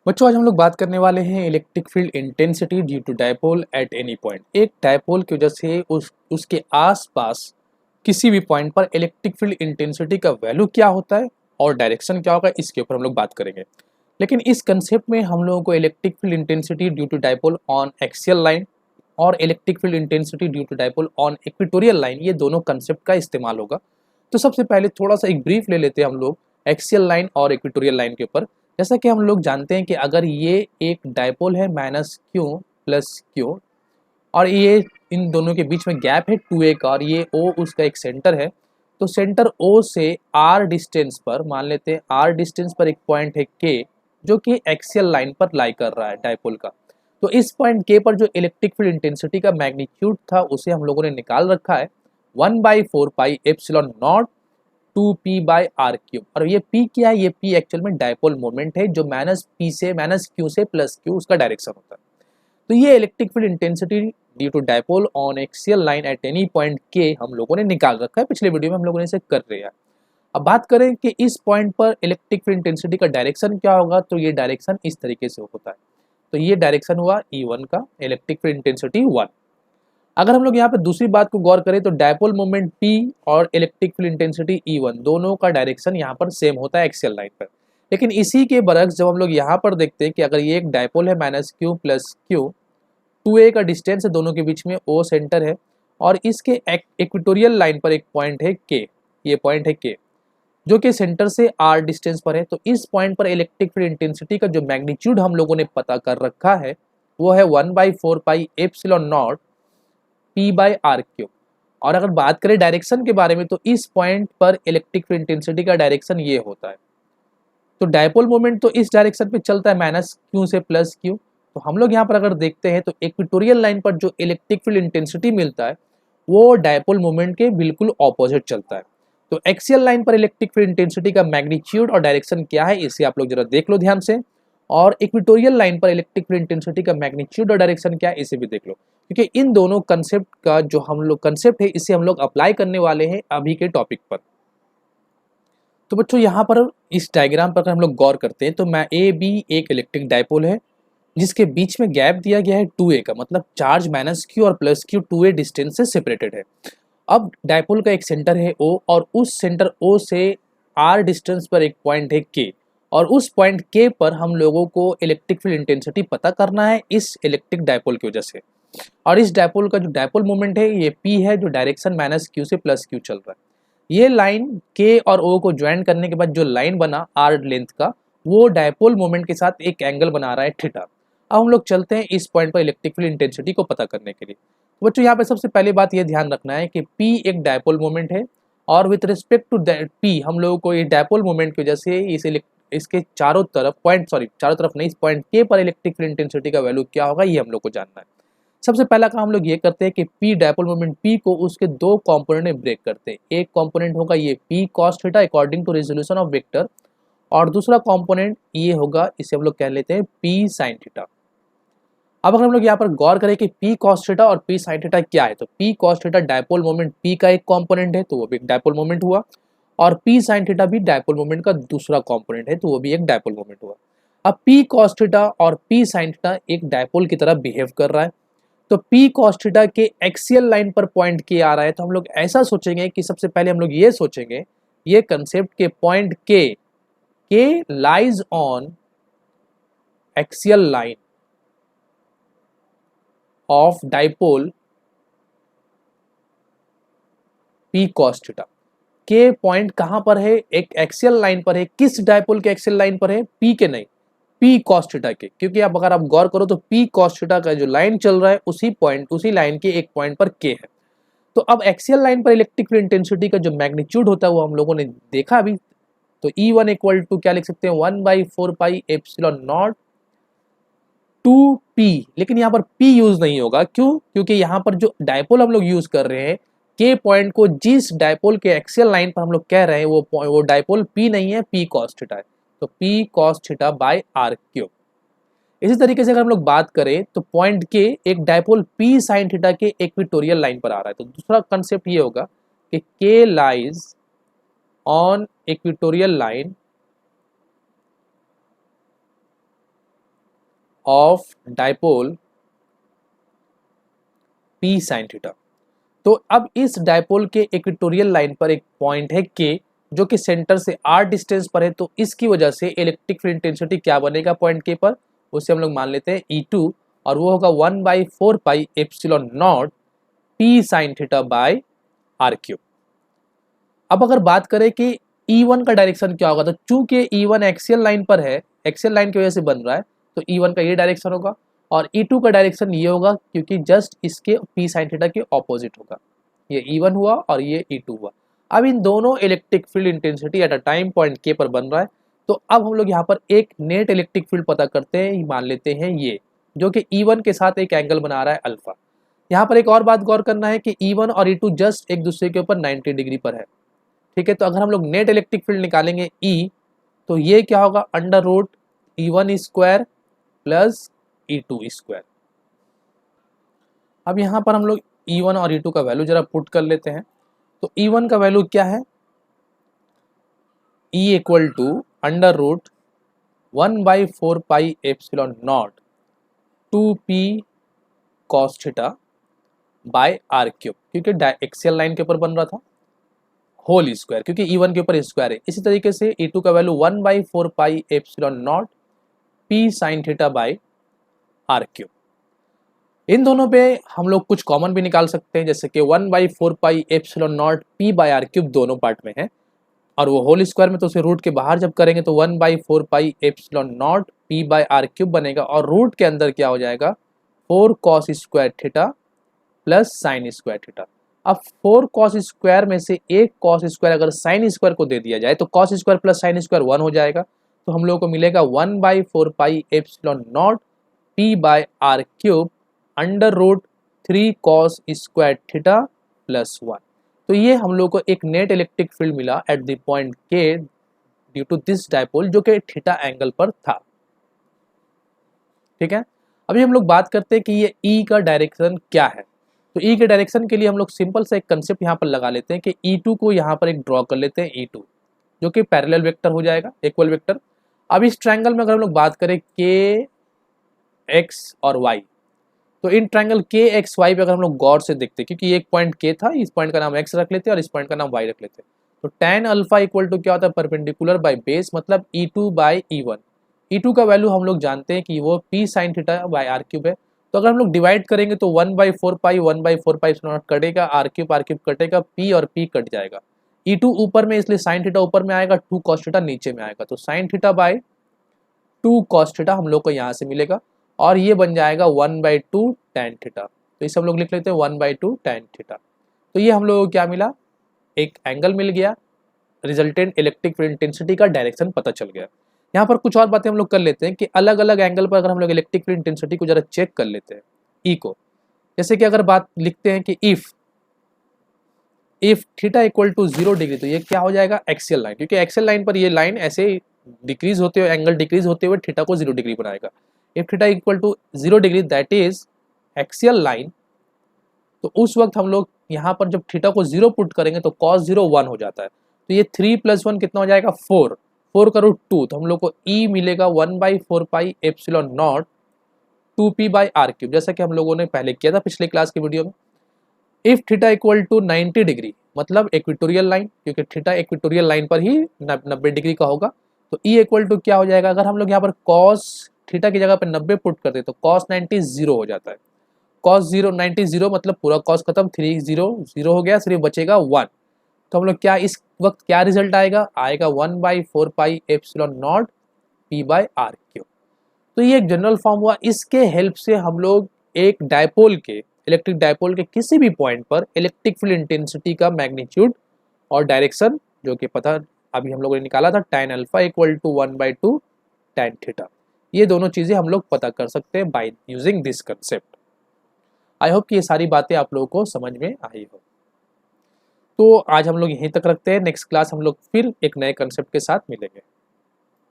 बच्चों आज हम लोग बात करने वाले हैं electric field intensity due to dipole at any point. एक डायपोल की वजह से उसके आसपास किसी भी पॉइंट पर इलेक्ट्रिक फील्ड इंटेंसिटी का वैल्यू क्या होता है और डायरेक्शन क्या होगा, इसके ऊपर हम लोग बात करेंगे। लेकिन इस कंसेप्ट में हम लोगों को electric field intensity due to dipole on axial line और electric field intensity due to dipole on equatorial line, ये दोनों कंसेप्ट का इस्तेमाल होगा। तो सबसे पहले थोड़ा सा एक ब्रीफ ले लेते हैं हम लोग एक्सियल लाइन और इक्वेटोरियल लाइन के ऊपर। जैसा कि हम लोग जानते हैं कि अगर ये एक डायपोल है माइनस क्यू प्लस क्यू और ये इन दोनों के बीच में गैप है 2a का और ये O उसका एक सेंटर है, तो सेंटर O से R डिस्टेंस पर मान लेते हैं R डिस्टेंस पर एक पॉइंट है K जो कि एक्सियल लाइन पर लाई कर रहा है डायपोल का। तो इस पॉइंट K पर जो इलेक्ट्रिक फील्ड इंटेंसिटी का मैग्नीट्यूड था उसे हम लोगों ने निकाल रखा है 1/4 pi epsilon naught 2p by r cube. और ये p क्या है, ये p एक्चुअल में डायपोल मोमेंट है जो माइनस क्यू से प्लस क्यू उसका डायरेक्शन होता है। तो ये electric field intensity due to dipole on axial line at any point के हम लोगों ने निकाल रखा है, पिछले वीडियो में हम लोगों ने इसे कर लिया। अब बात करें कि इस पॉइंट पर इलेक्ट्रिक फील्ड इंटेंसिटी का डायरेक्शन क्या होगा, तो ये डायरेक्शन इस तरीके से होता है। तो ये डायरेक्शन हुआ E1 का, इलेक्ट्रिक फील्ड इंटेंसिटी 1। अगर हम लोग यहाँ पे दूसरी बात को गौर करें तो डायपोल मोमेंट P और इलेक्ट्रिक फील्ड इंटेंसिटी E1 दोनों का डायरेक्शन यहाँ पर सेम होता है एक्सियल लाइन पर। लेकिन इसी के बरक्स जब हम लोग यहाँ पर देखते हैं कि अगर ये एक डायपोल है minus Q plus Q, 2a का डिस्टेंस है दोनों के बीच में, O सेंटर है और इसके इक्वेटोरियल लाइन पर एक पॉइंट है K, ये पॉइंट है K जो कि सेंटर से R डिस्टेंस पर है। तो इस पॉइंट पर इलेक्ट्रिक फील्ड इंटेंसिटी का जो मैग्नीट्यूड हम लोगों ने पता कर रखा है वो है 1/4 pi epsilon naught P by r cube. और अगर बात करें डायरेक्शन के बारे में तो इस पॉइंट पर इलेक्ट्रिक फील्ड इंटेंसिटी का डायरेक्शन ये होता है। तो डायपोल मोमेंट तो इस डायरेक्शन पे चलता है माइनस क्यू से प्लस क्यू। तो हम लोग यहाँ पर अगर देखते हैं तो इक्वेटोरियल लाइन पर जो इलेक्ट्रिक फील्ड इंटेंसिटी मिलता है वो डायपोल मोमेंट के बिल्कुल ऑपोजिट चलता है। तो एक्सियल लाइन पर इलेक्ट्रिक फील्ड इंटेंसिटी का मैग्नीट्यूड और डायरेक्शन क्या है इसे आप लोग जरा देख लो ध्यान से, और इक्वेटोरियल लाइन पर इलेक्ट्रिक फील्ड इंटेंसिटी का मैग्नीट्यूड और डायरेक्शन क्या है इसे भी देख लो, क्योंकि इन दोनों कंसेप्ट का जो हम लोग कंसेप्ट है इसे हम लोग अप्लाई करने वाले हैं अभी के टॉपिक पर। तो बच्चों यहाँ पर इस डायग्राम पर अगर हम लोग गौर करते हैं तो मैं ए बी एक इलेक्ट्रिक डायपोल है जिसके बीच में गैप दिया गया है 2a का, मतलब चार्ज माइनस क्यू और प्लस क्यू 2a डिस्टेंस से सेपरेटेड है। अब डायपोल का एक सेंटर है O और उस सेंटर O से R डिस्टेंस पर एक पॉइंट है K और उस पॉइंट K पर हम लोगों को इलेक्ट्रिक फील्ड इंटेंसिटी पता करना है इस इलेक्ट्रिक डायपोल की वजह से। और इस डायपोल का जो डायपोल मोमेंट है ये P है जो डायरेक्शन माइनस क्यू से प्लस क्यू चल रहा है। ये लाइन K और O को ज्वाइन करने के बाद जो लाइन बना R लेंथ का वो डायपोल मोमेंट के साथ एक एंगल बना रहा है थीटा। अब हम लोग चलते हैं इस पॉइंट पर इलेक्ट्रिक फील्ड इंटेंसिटी को पता करने के लिए। तो बच्चों यहाँ पे सबसे पहली बात ये ध्यान रखना है कि P एक डायपोल मोमेंट है और विथ रिस्पेक्ट टू P हम लोगों को ये डायपोल मोमेंट की वजह से इसके चारों तरफ चारों तरफ नहीं, इस पॉइंट K पर इलेक्ट्रिक फील्ड इंटेंसिटी का वैल्यू क्या होगा ये हम लोग को जानना है। सबसे पहला काम हम लोग ये करते हैं कि P डायपोल मोमेंट P को उसके दो कंपोनेंट में ब्रेक करते हैं। एक कंपोनेंट होगा ये P cos theta according to resolution of vector और दूसरा कंपोनेंट ये होगा, इसे हम लोग कह लेते हैं P sin थीटा। अब अगर हम लोग यहाँ पर गौर करें कि P cos थीटा और P sin थीटा क्या है, तो P cos theta dipole moment P का एक कंपोनेंट है तो वो भी एक डायपोल मोमेंट हुआ और P sin थीटा भी डायपोल मोमेंट का दूसरा कंपोनेंट है तो वो भी एक डायपोल मोमेंट हुआ। अब P cos थीटा और P sin थीटा एक डायपोल की तरह बिहेव कर रहा है। तो P cos थीटा के एक्सियल लाइन पर पॉइंट K आ रहा है, तो हम लोग ऐसा सोचेंगे कि सबसे पहले हम लोग ये सोचेंगे ये कंसेप्ट के point K lies on axial line of dipole P cos theta. के पॉइंट कहां पर है, एक एक्सियल लाइन पर है। किस डायपोल के एक्सियल लाइन पर है, P के नहीं, P cos थीटा के, क्योंकि अब अगर आप गौर करो तो P cos थीटा का जो लाइन चल रहा है उसी लाइन के एक पॉइंट पर K है। तो अब एक्सियल लाइन पर इलेक्ट्रिक फील्ड इंटेंसिटी का जो मैग्नीट्यूड होता है वो हम लोगों ने देखा अभी। तो E1 इक्वल टू क्या लिख सकते हैं 1/4 पाई एप्सिलॉन नॉट 2p, लेकिन यहाँ पर p यूज नहीं होगा, क्यों, क्योंकि यहाँ पर जो डायपोल हम लोग यूज कर रहे हैं k पॉइंट को जिस डायपोल के एक्सियल लाइन पर हम लोग कह रहे हैं वो डायपोल p नहीं है, p cos थीटा है। तो p cos theta by r cube. इसी तरीके से अगर हम लोग बात करें तो पॉइंट k एक डायपोल p sin थीटा के इक्वेटोरियल लाइन पर आ रहा है। तो दूसरा कंसेप्ट ये होगा कि k lies on equatorial line of dipole P sin theta. तो अब इस डाइपोल के इक्वेटोरियल लाइन पर एक पॉइंट है K जो कि सेंटर से r डिस्टेंस पर है, तो इसकी वजह से इलेक्ट्रिक फील्ड इंटेंसिटी क्या बनेगा पॉइंट K पर, उसे हम लोग मान लेते हैं E2 और वो होगा 1/4 pi epsilon naught P sin theta by r cube. अब अगर बात करें कि E1 का डायरेक्शन क्या होगा, तो चूंकि E1 एक्सियल लाइन पर है, एक्सियल लाइन की वजह से बन रहा है, तो E1 का ये डायरेक्शन होगा और E2 का डायरेक्शन ये होगा क्योंकि जस्ट इसके P sin थीटा के ऑपोजिट होगा। ये E1 हुआ और ये E2 हुआ। अब इन दोनों electric field intensity at a time point K पर बन रहा है, तो अब हम लोग यहाँ पर एक नेट इलेक्ट्रिक फील्ड पता करते हैं, मान लेते हैं ये, जो कि E1 के साथ एक एंगल बना रहा है अल्फा। यहाँ पर एक और बात गौर करना है कि E1 और E2 जस्ट एक दूसरे के ऊपर 90 डिग्री पर है, ठीक है। तो अगर हम लोग नेट इलेक्ट्रिक फील्ड निकालेंगे E, तो ये क्या होगा, under root E1 square plus E2 square. अब यहाँ पर हम लोग E1 और E2 का वैल्यू जरा पुट कर लेते हैं। तो E1 का वैल्यू क्या है, E equal to under root 1/4 pi epsilon naught 2p cos theta by r cube, क्योंकि एक्सियल लाइन के ऊपर बन रहा था, होल स्क्वायर, क्योंकि E1 के ऊपर स्क्वायर है। इसी तरीके से E2 का value 1/4 pi epsilon naught p sin theta by r cube. इन दोनों पे हम लोग कुछ कॉमन भी निकाल सकते हैं, जैसे कि 1/4 pi epsilon naught p by r cube दोनों पार्ट में है और वो होल स्क्वायर में, तो उसे रूट के बाहर जब करेंगे तो 1/4 pi epsilon naught p by r cube बनेगा और रूट के अंदर क्या हो जाएगा 4 cos square theta plus sine square theta. अब 4 cos स्क्वायर में से एक cos स्क्वायर अगर साइन स्क्वायर को दे दिया जाए तो cos square plus sine square 1 हो जाएगा, तो हम लोगों को मिलेगा 1/4 pi epsilon naught p by r cube under root 3 cos square theta plus 1। तो ये हम लोग को एक नेट इलेक्ट्रिक फील्ड मिला at the point K due to this dipole, जो कि थीटा एंगल पर था, ठीक है। अभी हम लोग बात करते हैं कि ये E का डायरेक्शन क्या है। तो E के डायरेक्शन के लिए हम लोग सिंपल सा एक कंसेप्ट यहाँ पर लगा लेते हैं कि E2 को यहाँ पर एक ड्रॉ कर लेते हैं, E2 जो कि पैरेलल वेक्टर हो जाएगा, इक्वल वेक्टर। अब इस ट्रायंगल में अगर हम लोग बात करें K X और Y, तो इन ट्रायंगल के एक्स वाई पे अगर हम लोग गौर से देखते हैं, क्योंकि एक पॉइंट के था, इस पॉइंट का नाम एक्स रख लेते हैं और इस पॉइंट का नाम वाई रख लेते हैं, तो tan अल्फा इक्वल टू क्या होता है, परपेंडिकुलर बाय बेस, मतलब E2 बाय E1। E2 का वैल्यू हम लोग जानते हैं कि वो P sin theta by r cube है। तो अगर हम लोग डिवाइड करेंगे तो 1/4 पाई कटेगा, r क्यूब कटेगा, P और P कट जाएगा। E2 ऊपर में इसलिए sin थीटा ऊपर में आएगा, 2 cos थीटा नीचे में आएगा, तो sin theta bye 2 cos theta हम लोग को यहाँ से मिलेगा और ये बन जाएगा 1/2 tan थीटा। तो इसे हम लोग लिख लेते हैं 1/2 tan थीटा। तो ये हम लोगों को क्या मिला, एक एंगल मिल गया, रिजल्टेंट इलेक्ट्रिक फील्ड इंटेंसिटी का डायरेक्शन पता चल गया। यहाँ पर कुछ और बातें हम लोग कर लेते हैं कि अलग अलग एंगल पर अगर हम लोग इलेक्ट्रिक फील्ड इंटेंसिटी को जरा चेक कर लेते हैं ई को, जैसे कि अगर बात लिखते हैं कि if theta equal to 0 degree, तो ये क्या हो जाएगा, एक्सियल लाइन, क्योंकि एक्सियल लाइन पर ये लाइन ऐसे डिक्रीज होते हुए, एंगल डिक्रीज होते हुए थीटा को 0 डिग्री बनाएगा। If theta equal to 0 degree that is axial line, तो उस वक्त हम लोग यहाँ पर जब थीटा को 0 पुट करेंगे तो cos 0 1 हो जाता है, तो ये 3 + 1 कितना हो जाएगा 4, 4 का रूट 2, तो हम लोग को E मिलेगा 1/4 pi epsilon naught 2p by r cube, जैसा कि हम लोगों ने पहले किया था पिछले क्लास की वीडियो में। If theta equal to 90 degree, मतलब इक्वेटोरियल लाइन, क्योंकि थीटा इक्वेटोरियल लाइन पर ही 90 डिग्री का होगा, तो E इक्वल टू क्या हो जाएगा, अगर हम लोग यहाँ पर cos थीटा की जगह पर 90 पुट करते तो cos 90 0 हो जाता है, cos 0 90 0 मतलब पूरा cos खत्म, 3 0 0 हो गया, सिर्फ बचेगा 1। तो हम लोग क्या इस वक्त क्या रिजल्ट आएगा, 1/4 pi epsilon naught p by r cube. तो ये एक जनरल फॉर्म हुआ, इसके हेल्प से हम लोग एक डायपोल के, इलेक्ट्रिक डायपोल के किसी भी पॉइंट पर इलेक्ट्रिक फील्ड इंटेंसिटी का मैग्नीट्यूड और डायरेक्शन, जो कि पता अभी हम लोगों ने निकाला था, tan alpha equal to 1/2 tan theta, ये दोनों चीज़ें हम लोग पता कर सकते हैं by using this concept. I hope कि ये सारी बातें आप लोगों को समझ में आई हो। तो आज हम लोग यहीं तक रखते हैं, नेक्स्ट क्लास हम लोग फिर एक नए कंसेप्ट के साथ मिलेंगे।